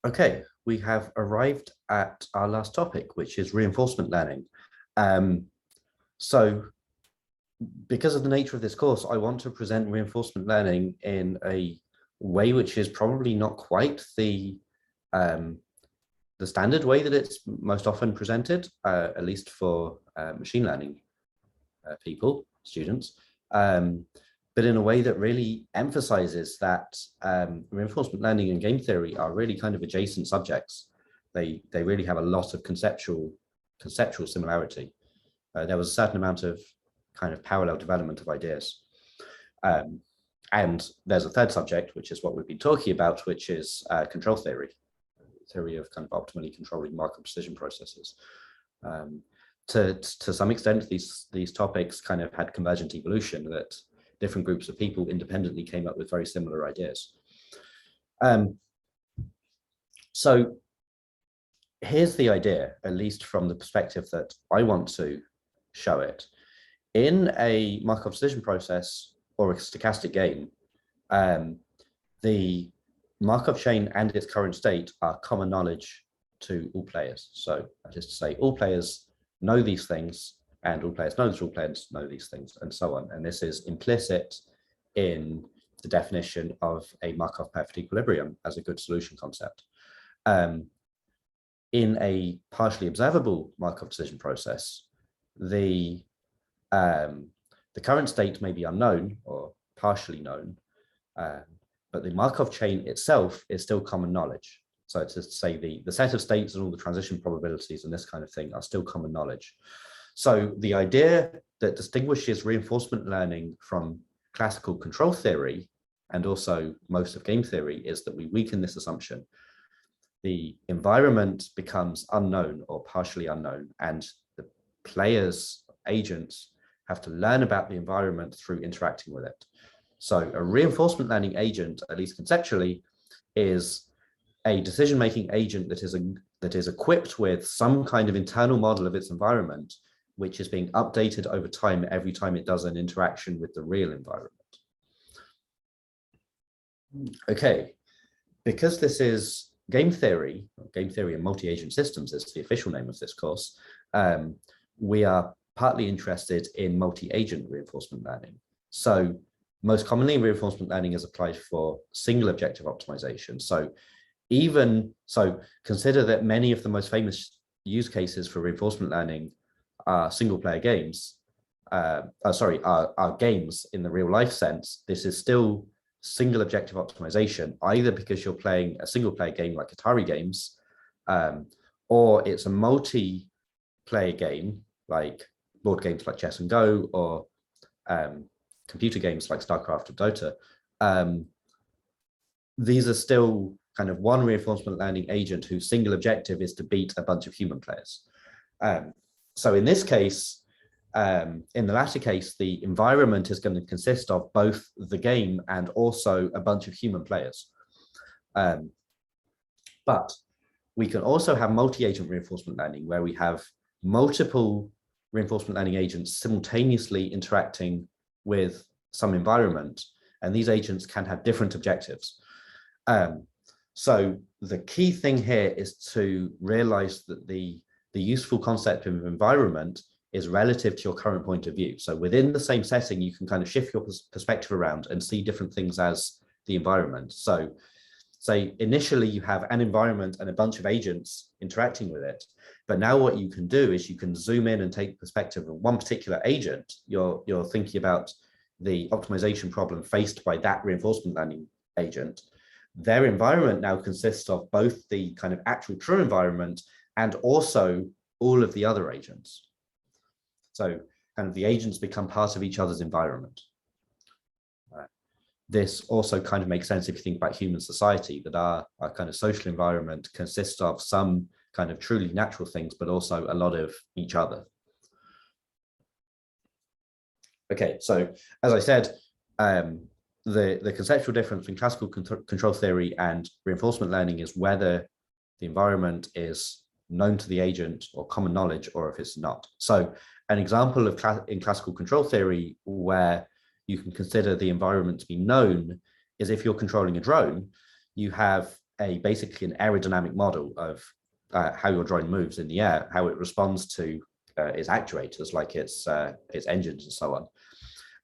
Okay, we have arrived at our last topic, which is reinforcement learning. Um, so because of the nature of this course, I want to present reinforcement learning in a way which is probably not quite the standard way that it's most often presented, at least for machine learning people, students, but in a way that really emphasizes that reinforcement learning and game theory are really kind of adjacent subjects. They really have a lot of conceptual similarity. There was a certain amount of kind of parallel development of ideas. And there's a third subject, which is what we've been talking about, which is control theory of kind of optimally controlling Markov precision processes. To some extent, these topics kind of had convergent evolution, that different groups of people independently came up with very similar ideas. So here's the idea, at least from the perspective that I want to show it. In a Markov precision process or a stochastic game, the Markov chain and its current state are common knowledge to all players. So that is to say, all players know these things, and all players know that all players know these things, and so on. And this is implicit in the definition of a Markov perfect equilibrium as a good solution concept. In a partially observable Markov decision process, the current state may be unknown or partially known, but the Markov chain itself is still common knowledge. So it's to say the set of states and all the transition probabilities and this kind of thing are still common knowledge. So the idea that distinguishes reinforcement learning from classical control theory and also most of game theory is that we weaken this assumption. The environment becomes unknown or partially unknown, and the player's agents have to learn about the environment through interacting with it. So a reinforcement learning agent, at least conceptually, is a decision-making agent that is equipped with some kind of internal model of its environment, which is being updated over time every time it does an interaction with the real environment. Okay, because this is game theory and multi-agent systems is the official name of this course, we are partly interested in multi-agent reinforcement learning. So most commonly, reinforcement learning is applied for single objective optimization. So consider that many of the most famous use cases for reinforcement learning are single player games, are games in the real life sense. This is still single objective optimization, either because you're playing a single player game like Atari games, or it's a multi-player game like board games like Chess and Go, or computer games like StarCraft or Dota. These are still kind of one reinforcement learning agent whose single objective is to beat a bunch of human players. So in this case, in the latter case, the environment is going to consist of both the game and also a bunch of human players. But we can also have multi-agent reinforcement learning, where we have multiple reinforcement learning agents simultaneously interacting with some environment, and these agents can have different objectives. So the key thing here is to realize that the useful concept of environment is relative to your current point of view. So within the same setting, you can kind of shift your perspective around and see different things as the environment. So say initially you have an environment and a bunch of agents interacting with it, but now what you can do is you can zoom in and take the perspective of one particular agent. You're thinking about the optimization problem faced by that reinforcement learning agent. Their environment now consists of both the kind of actual true environment and also all of the other agents. So kind of the agents become part of each other's environment. This also kind of makes sense if you think about human society, that our kind of social environment consists of some kind of truly natural things, but also a lot of each other. Okay, so as I said, the conceptual difference between classical control theory and reinforcement learning is whether the environment is known to the agent or common knowledge, or if it's not. So an example of in classical control theory where you can consider the environment to be known is if you're controlling a drone, you have basically an aerodynamic model of how your drone moves in the air, how it responds to its actuators, like its engines and so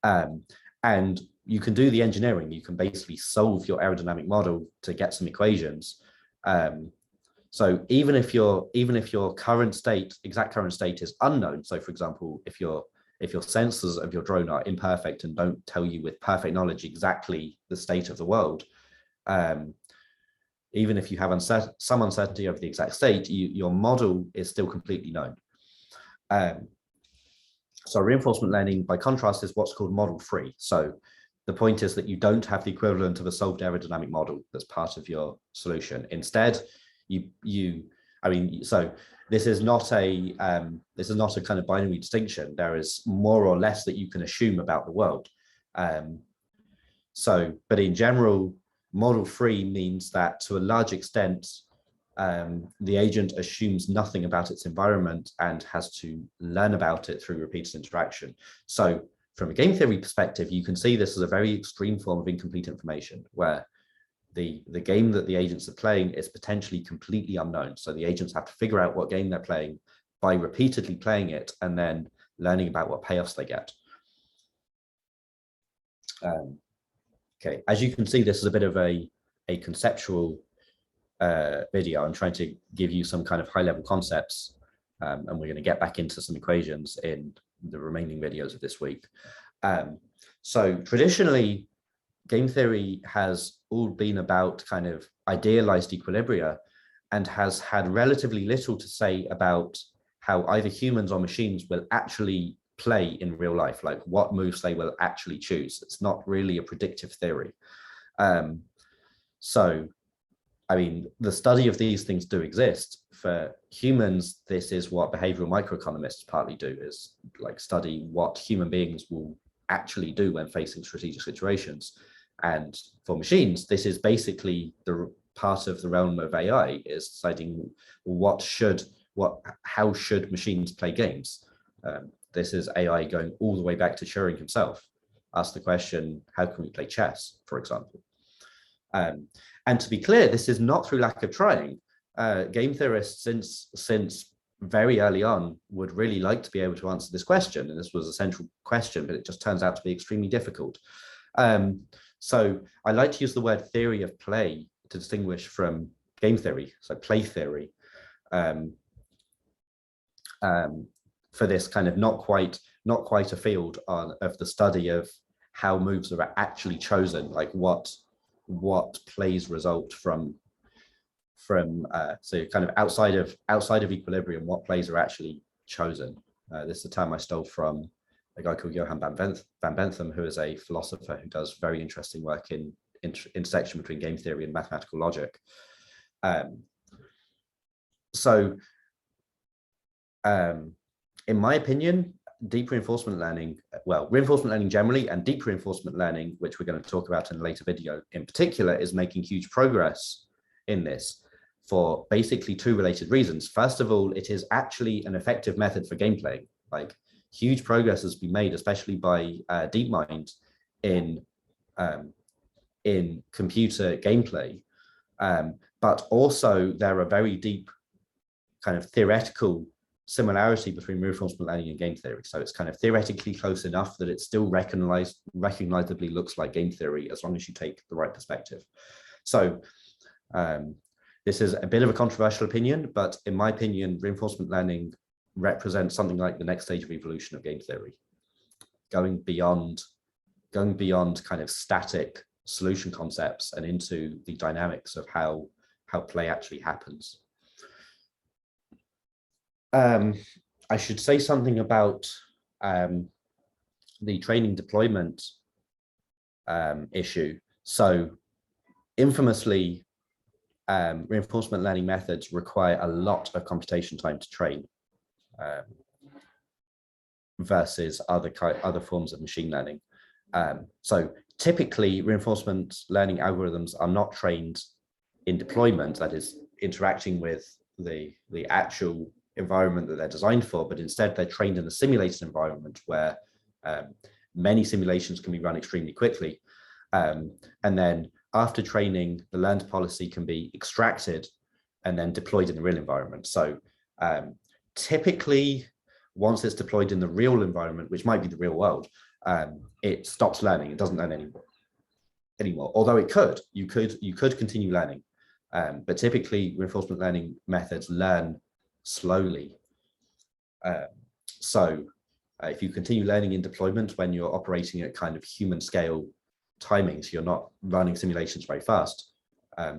on. And you can do the engineering. You can basically solve your aerodynamic model to get some equations. So even if your exact current state is unknown, so for example, if your sensors of your drone are imperfect and don't tell you with perfect knowledge exactly the state of the world, even if you have some uncertainty over the exact state, your model is still completely known. So reinforcement learning, by contrast, is what's called model free. So the point is that you don't have the equivalent of a solved aerodynamic model that's part of your solution. Instead, so this is not a kind of binary distinction. There is more or less that you can assume about the world. But in general, model free means that to a large extent, the agent assumes nothing about its environment and has to learn about it through repeated interaction. So from a game theory perspective, you can see this as a very extreme form of incomplete information, where the game that the agents are playing is potentially completely unknown. So the agents have to figure out what game they're playing by repeatedly playing it and then learning about what payoffs they get. Okay, as you can see, this is a bit of a conceptual video. I'm trying to give you some kind of high-level concepts, and we're going to get back into some equations in the remaining videos of this week. So traditionally, game theory has all been about kind of idealized equilibria and has had relatively little to say about how either humans or machines will actually play in real life, like what moves they will actually choose. It's not really a predictive theory. So, I mean, the study of these things do exist. For humans, this is what behavioral microeconomists partly do, is like study what human beings will actually do when facing strategic situations. And for machines, this is basically the part of the realm of AI, is deciding how should machines play games. This is AI going all the way back to Turing himself. Ask the question, how can we play chess, for example? And to be clear, this is not through lack of trying. Game theorists, since very early on, would really like to be able to answer this question. And this was a central question, but it just turns out to be extremely difficult. So I like to use the word theory of play to distinguish from game theory, so play theory, for this kind of not quite a field of the study of how moves are actually chosen, like what plays result from so kind of outside of equilibrium, what plays are actually chosen. This is a term I stole from a guy called Johan van Bentham, who is a philosopher who does very interesting work in intersection between game theory and mathematical logic. In my opinion, deep reinforcement learning, well, reinforcement learning generally and deep reinforcement learning, which we're going to talk about in a later video in particular, is making huge progress in this for basically two related reasons. First of all, it is actually an effective method for game playing. Like, huge progress has been made, especially by DeepMind, in computer gameplay. But also there are very deep kind of theoretical similarity between reinforcement learning and game theory. So it's kind of theoretically close enough that it still recognizably looks like game theory, as long as you take the right perspective. So this is a bit of a controversial opinion, but in my opinion, reinforcement learning represents something like the next stage of evolution of game theory, going beyond kind of static solution concepts and into the dynamics of how play actually happens. I should say something about the training deployment issue. So infamously, reinforcement learning methods require a lot of computation time to train versus other forms of machine learning. So typically, reinforcement learning algorithms are not trained in deployment, that is, interacting with the actual environment that they're designed for, but instead they're trained in a simulated environment where many simulations can be run extremely quickly. And then after training, the learned policy can be extracted and then deployed in the real environment. So typically, once it's deployed in the real environment, which might be the real world, it stops learning. It doesn't learn anymore. Although it could, you could continue learning, but typically reinforcement learning methods learn slowly. So if you continue learning in deployment when you're operating at kind of human scale timings, you're not running simulations very fast.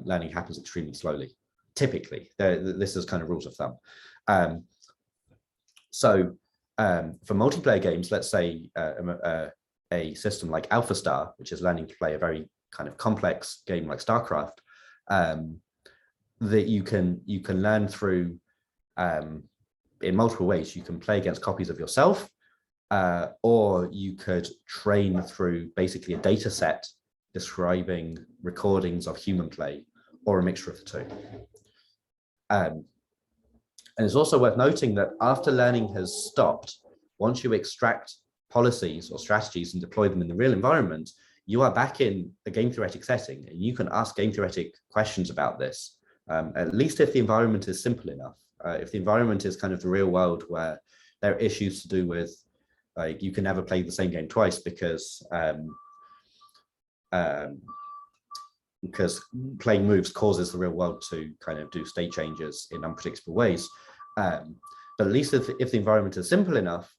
Learning happens extremely slowly. Typically, this is kind of rules of thumb. So for multiplayer games, let's say a system like AlphaStar, which is learning to play a very kind of complex game like StarCraft, that you can learn through in multiple ways. You can play against copies of yourself, or you could train through basically a data set describing recordings of human play, or a mixture of the two. And it's also worth noting that after learning has stopped, once you extract policies or strategies and deploy them in the real environment, you are back in a game theoretic setting, and you can ask game theoretic questions about this, at least if the environment is simple enough. If the environment is kind of the real world where there are issues to do with, like, you can never play the same game twice because playing moves causes the real world to kind of do state changes in unpredictable ways. But at least if the environment is simple enough,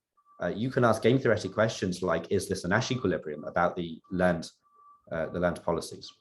you can ask game theoretic questions like, is this a Nash equilibrium, about the learned policies.